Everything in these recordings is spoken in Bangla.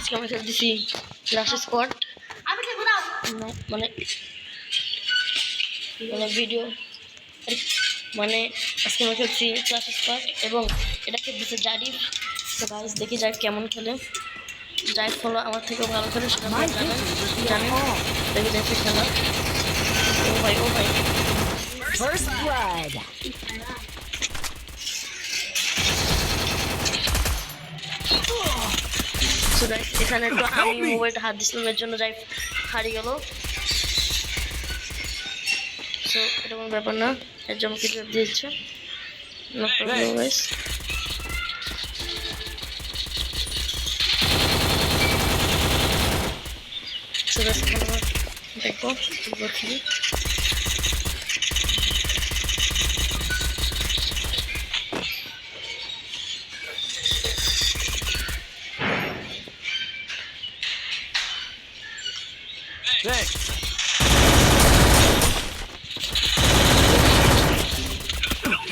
আজকে আমি খেলতেছি ক্লাস স্কোয়াড মানে ভিডিও মানে আজকে আমি খেলছি ক্লাস স্কোয়াড এবং এটা খেলতেছে জারিফ। তো গাইস দেখি যাই কেমন খেলে। জারিফ হলো আমার থেকেও ভালো খেলে, সেটা জানেন। দেখি জারিফের খেলা। ও ভাই First blood. এখানে তো আমি মোবাইলটা হাত দিছিলাম, এর জন্য যাই হারিয়ে গেল। সো এটা কোনো ব্যাপার না, এর জন্য কিছু দিচ্ছে দেখো Thanks.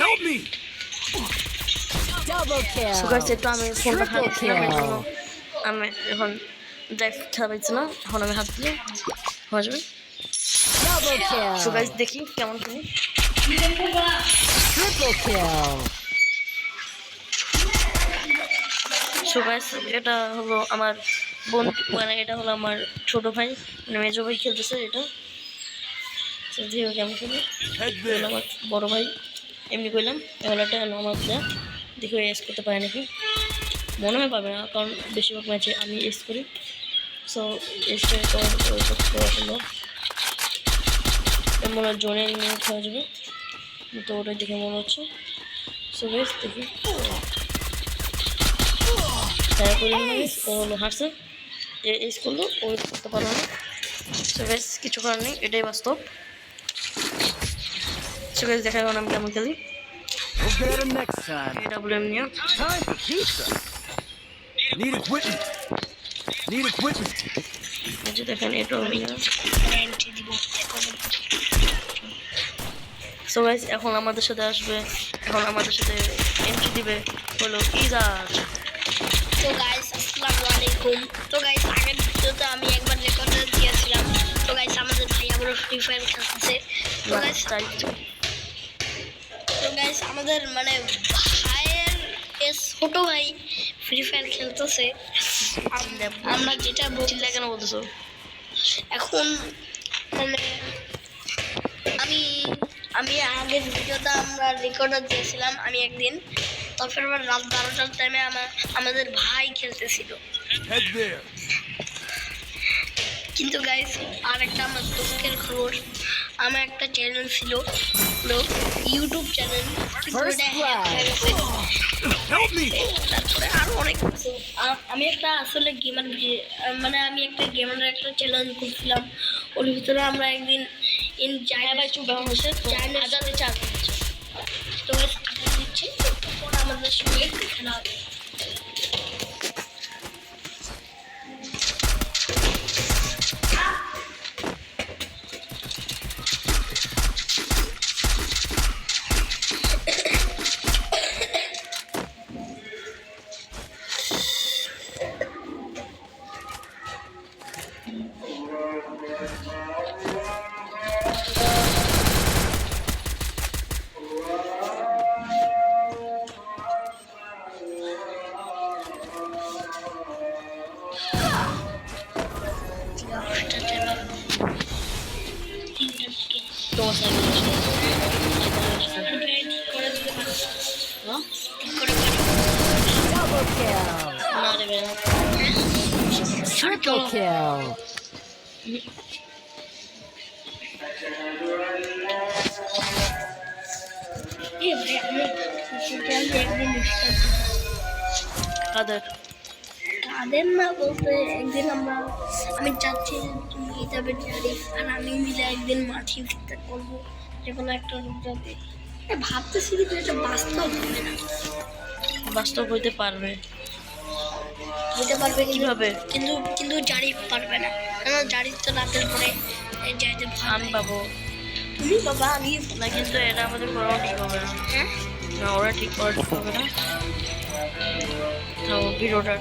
Help me. Double kill. So guys একটু আমি ফোনটা হাত দিলাম, এর জন্য আমি এখন ড্রাইভ খেলা পাচ্ছি না। এখন আমি হাত দিলে হয়ে যাবে। Double kill. সো গাইস দেখি কেমন খেলি। Triple kill. সো গাইস এটা হলো আমার বন্ধু, মানে এটা হলো আমার ছোট ভাই, মানে মেজো ভাই খেলতেছে এটা। দেখো কেমন খেলি। আমার বড় ভাই এমনি করলাম, এগুলোটা আমার প্লেয়ার, দেখি এস করতে পারে নাকি। মনে হয় পাবে না, কারণ বেশিরভাগ ম্যাচে আমি এস করি। সো এসের পর হলো মনে হয় জোনে নিয়ে হয়ে যাবে, তো ওটাই দেখে মনে হচ্ছে। সো বেশ দেখি হ্যাঁ করি ও হলো হারছে, এস করলো, ও করতে পারলো না। সো বেশ কিছু করার নেই, এটাই বাস্তব। সো বেশ দেখা গেল আমি কেমন খেলি। We'll get him next time. AWM নিয়ে Time for pizza. Need equipment. Need equipment. এই যে দেখেন এটাও নিয়ে সো গাইস এখন আমাদের সাথে আসবে, এখন আমাদের সাথে এন্ট্রি দিবে হলো ইজাজ। তো গাইস আসসালামু আলাইকুম। তো গাইস আগের ভিডিওতে আমি একবার রেকর্ড দিয়েছিলাম। তো গাইস আমাদের ভাই আবার ফ্রি ফায়ার খেলতেছে। তো গাইস আমাদের মানে ভাইয়ের ছোট ভাই ফ্রি ফায়ার খেলতেছে। আমরা যেটা বলছিলাম কেন বলতেছো এখন মানে আমি আগের ভিডিওতে আমরা রেকর্ডার দিয়েছিলাম আমি একদিন, তারপর আবার রাত 12টার টাইমে আমাদের ভাই খেলতেছিল। Head there. কিন্তু গাইস আর একটা আমার দুঃখের খবর, আমার একটা চ্যানেল ছিল ইউটিউব চ্যানেল, Help me. তারপরে আরো অনেক কিছু। আমি একটা আসলে গেমার মানে আমি একটা গেমারের একটা চ্যালেঞ্জ করছিলাম, ওর ভিতরে আমরা একদিন তো দিচ্ছি, ওরা আমাদের সঙ্গে খেলা হবে। Double kill. Triple kill. তাদের না বলতে একদিন আমি চাচ্ছি তুমি যাবে জারিফ আর আমি মিলে একদিন মাঠে ঠিকঠাক করবো, যে কোনো একটা রোজাতে ভাবতেছি কিন্তু এটা বাস্তব হবে না। বাস্তব হইতে পারবে কিভাবে? কিন্তু জারিফ পারবে না, কেন জারিফ তো রাতের পরে যাইতে আমি পাবো, তুমি বাবা আমি না, কিন্তু এটা আমাদের করা ঠিক হবে না। হ্যাঁ না ওরা ঠিক করা ঠিক হবে না, ভিডিওটা